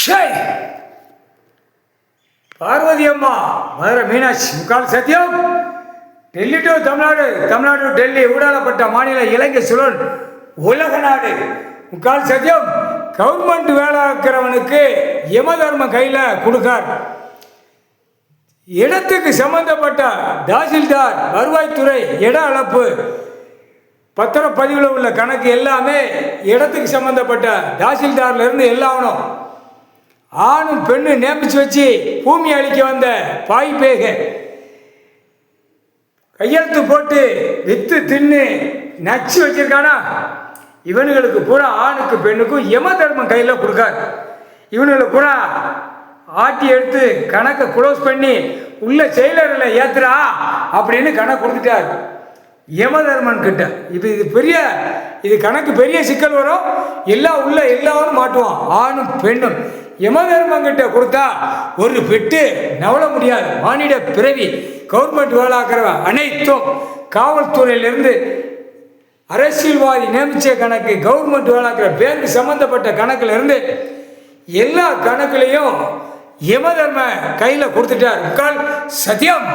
ஷேய் பார்வதி அம்மா மதுரை மீனாட்சி முக்கால் சத்தியம். டெல்லி டு தமிழ்நாடு, தமிழ்நாடு டு டெல்லி ஊடாடப்பட்ட மாநில இலங்கை சுழல் உலக நாடு. முக்கால் சத்தியம். கவர்மெண்ட் வேலை இருக்கிறவனுக்கு யம தர்மம் கையில் கொடுக்கார். இடத்துக்கு சம்பந்தப்பட்ட தாசில்தார், வருவாய்த்துறை, இட அளப்பு, பத்திரப்பதிவில் உள்ள கணக்கு எல்லாமே இடத்துக்கு சம்பந்தப்பட்ட தாசில்தார்ல இருந்து எல்லாவனும் ஆணும் பெண்ணு நியமிச்சு வச்சு பூமி அளிக்க வந்த பாய் பேக கையெழுத்து போட்டு வித்து தின்னு நச்சு வச்சிருக்கானா, இவனுங்களுக்கு பூரா ஆணுக்கு பெண்ணுக்கும் யம தர்மம் கையில் கொடுக்கார். இவனுங்களுக்கு பூரா ஆட்டி எடுத்து கணக்கை க்ளோஸ் பண்ணி உள்ள செயலரில் ஏத்துறா அப்படின்னு கணக்கு கொடுத்துட்டார் யமதர்மன் கிட்ட. இது கணக்கு பெரிய சிக்கல் வரும். எல்லாரும் மாட்டுவான் ஆணும் பெண்ணும். யமதர்மன் கிட்ட கொடுத்தா ஒரு பெட்டு நவள முடியாது. மானிட பிறவி கவர்மெண்ட் வேலாக்கிறவன் அனைத்தும் காவல்துறையிலிருந்து அரசியல்வாதி நியமிச்ச கணக்கு, கவர்மெண்ட் வேலாக்கிற பேருக்கு சம்பந்தப்பட்ட கணக்குல இருந்து எல்லா கணக்குலையும் யமதர்ம கையில் கொடுத்துட்டார். முக்கால் சத்தியம்.